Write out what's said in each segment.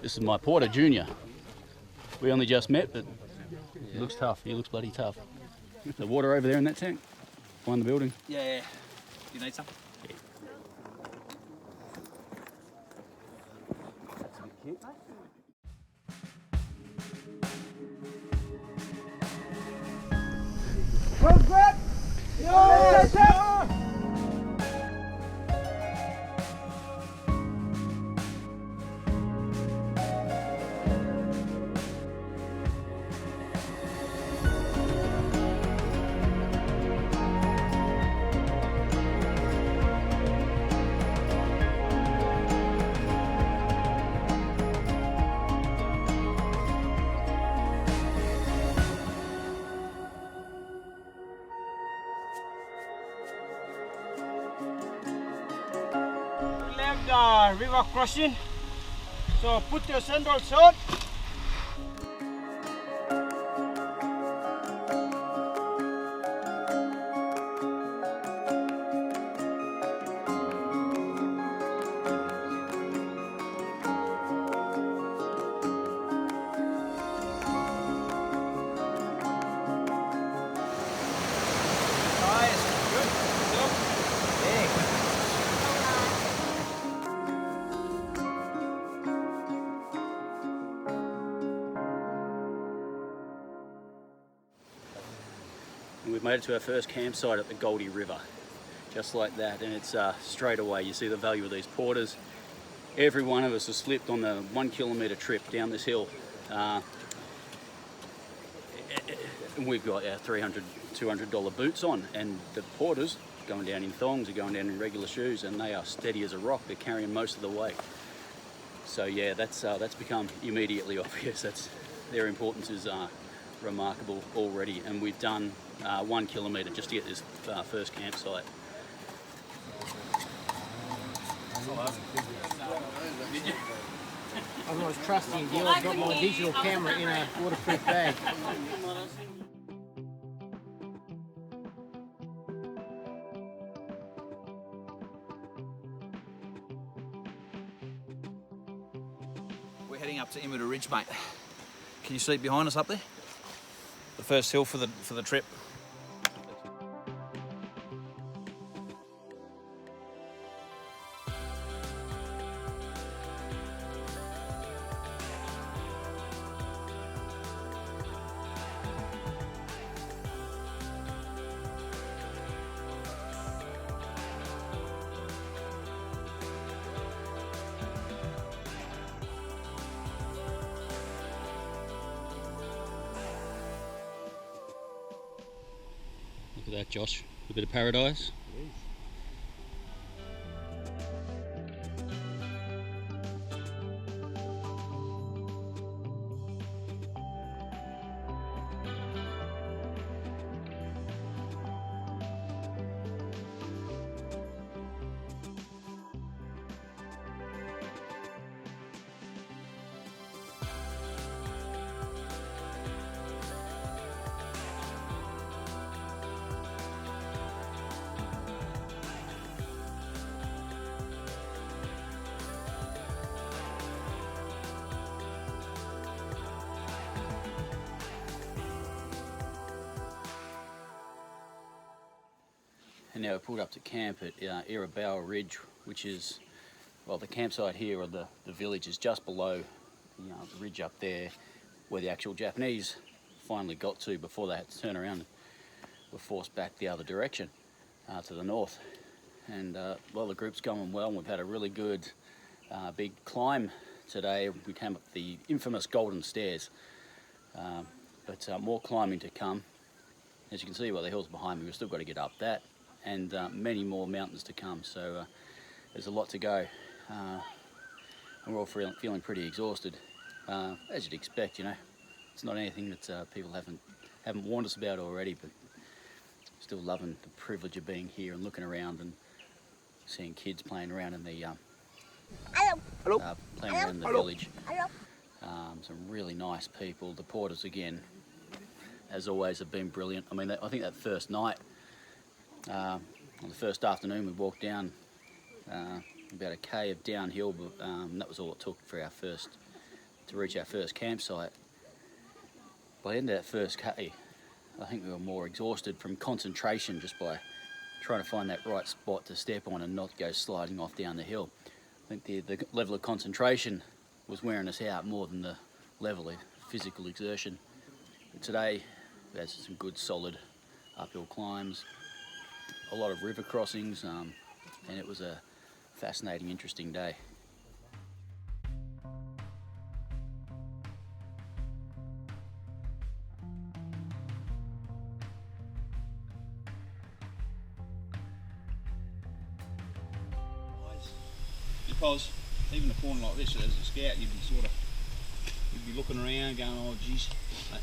This is my Porter Junior. We only just met, but he looks tough. He looks bloody tough. The water over there in that tank, behind the building. Yeah. You need some? Yeah. That's a bit cute, mate. Well, grab! Yes! River crossing, so put your sandals on. And we've made it to our first campsite at the Goldie River, just like that. And it's straight away, you see the value of these porters. Every one of us has slipped on the 1 kilometre trip down this hill. And we've got our $300, $200 boots on, and the porters going down in thongs are going down in regular shoes, and they are steady as a rock. They're carrying most of the weight. So yeah, that's become immediately obvious. Their importance is remarkable already, and we've done 1 kilometre just to get this first campsite. I'm not trusting you. I've got my digital camera in a waterproof bag. We're heading up to Immuta Ridge, mate. Can you see it behind us up there? The first hill for the trip. Look at that, Josh. A bit of paradise. And now we're pulled up to camp at Irribower Ridge, which is, well, the campsite here, or the village, is just below the ridge up there where the actual Japanese finally got to before they had to turn around and were forced back the other direction to the north. And well, the group's going well, and we've had a really good big climb today. We came up the infamous Golden Stairs, but more climbing to come. As you can see by the hills behind me, we've still got to get up that, and many more mountains to come. So there's a lot to go, and we're all feeling pretty exhausted, as you'd expect. You know, it's not anything that people haven't warned us about already, but still loving the privilege of being here and looking around and seeing kids playing around in the playing around in the village. Some really nice people. The porters, again, as always, have been brilliant. I mean, I think that first night, on the first afternoon, we walked down about a K of downhill, but that was all it took for our first to reach our first campsite. By the end of that first K, I think we were more exhausted from concentration just by trying to find that right spot to step on and not go sliding off down the hill. I think the level of concentration was wearing us out more than the level of physical exertion. But today we had some good solid uphill climbs, a lot of river crossings, and it was a fascinating, interesting day. Because even a corner like this, as a scout, you'd be looking around, going, "Oh, geez,"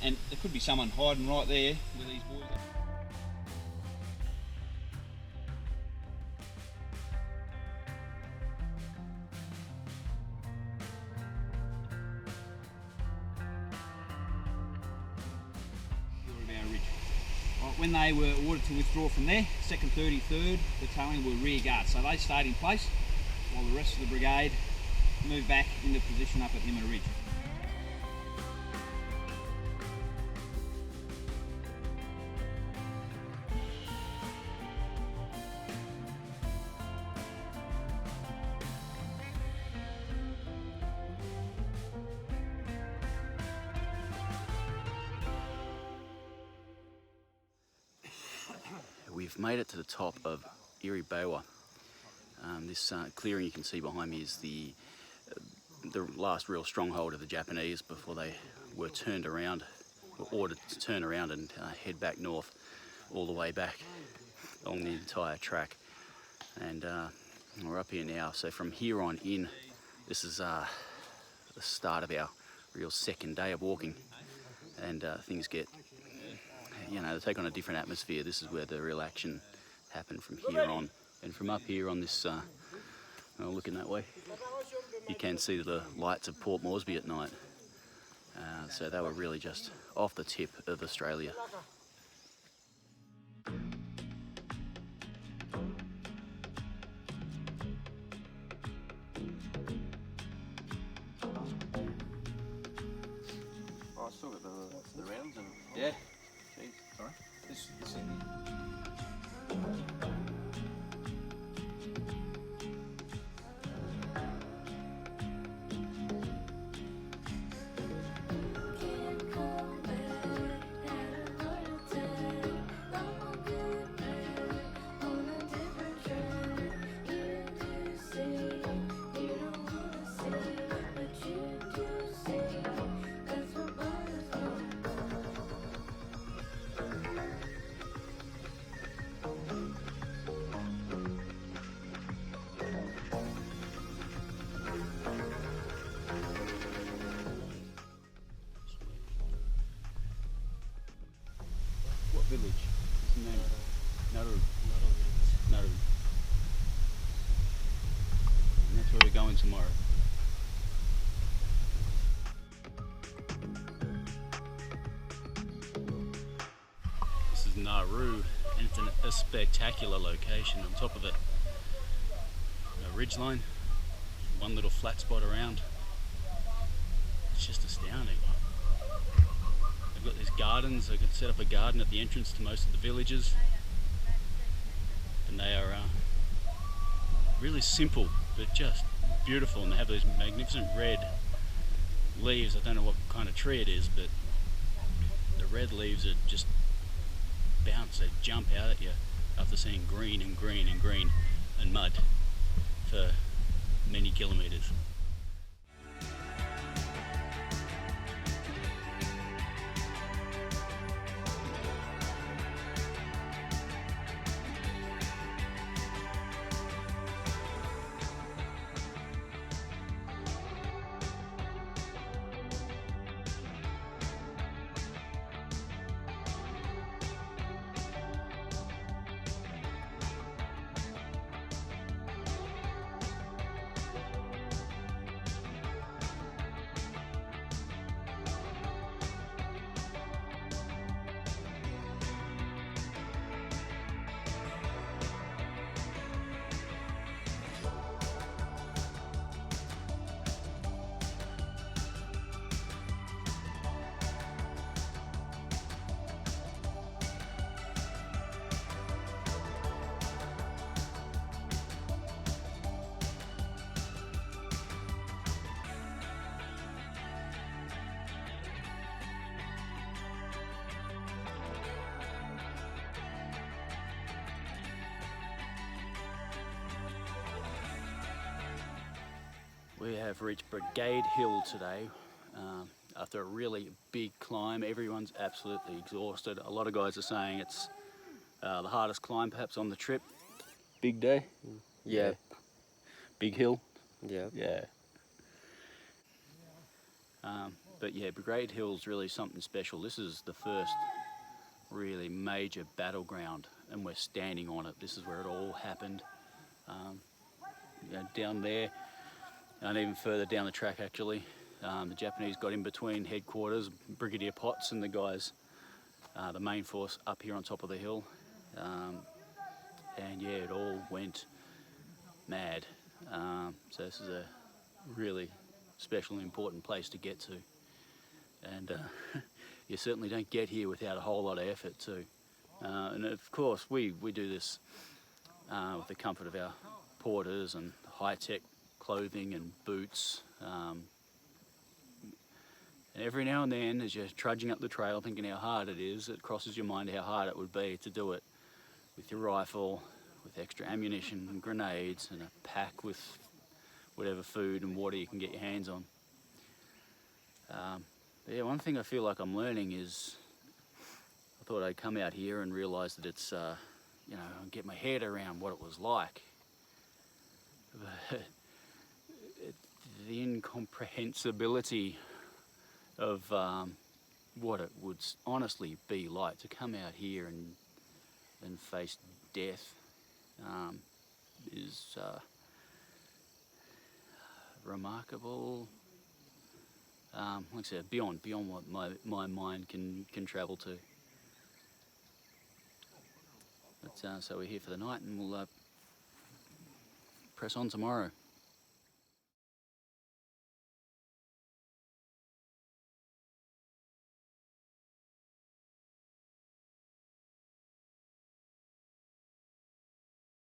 and there could be someone hiding right there with these boys. When they were ordered to withdraw from there, 2nd, 33rd Battalion were rear guard, so they stayed in place while the rest of the brigade moved back into position up at Imminent Ridge. We've made it to the top of Iribawa. This clearing you can see behind me is the last real stronghold of the Japanese before they were turned around, were ordered to turn around and head back north, all the way back along the entire track. And we're up here now, so from here on in, this is the start of our real second day of walking, and things get, they take on a different atmosphere. This is where the real action happened from here on. And from up here on this, looking that way, you can see the lights of Port Moresby at night. So they were really just off the tip of Australia. Oh, I still got the rounds and... Yeah. Jeez. Sorry? This in here. What village? What's the name? Nauru. Nauru. And that's where we're going tomorrow. This is Nauru, and it's a spectacular location on top of it. A ridgeline, one little flat spot around. It's just astounding. They've got these gardens. They could set up a garden at the entrance to most of the villages, and they are really simple but just beautiful. And they have these magnificent red leaves. I don't know what kind of tree it is, but the red leaves are just bounce. They jump out at you after seeing green and green and green and mud for many kilometres. We have reached Brigade Hill today. After a really big climb, everyone's absolutely exhausted. A lot of guys are saying it's the hardest climb perhaps on the trip. Big day? Yeah. Big hill? Yeah. Yeah. But yeah, Brigade Hill's really something special. This is the first really major battleground, and we're standing on it. This is where it all happened. Down there, and even further down the track actually, the Japanese got in between headquarters, Brigadier Potts and the guys, the main force up here on top of the hill. And yeah, it all went mad. So this is a really special and important place to get to. And you certainly don't get here without a whole lot of effort too. And of course we do this with the comfort of our porters and high-tech clothing and boots. And every now and then, as you're trudging up the trail thinking how hard it is, it crosses your mind how hard it would be to do it with your rifle, with extra ammunition and grenades, and a pack with whatever food and water you can get your hands on. Yeah, one thing I feel like I'm learning is, I thought I'd come out here and realise that it's, you know, get my head around what it was like. But the incomprehensibility of what it would honestly be like to come out here and face death is remarkable. Like I said, beyond what my mind can travel to. But so we're here for the night, and we'll press on tomorrow.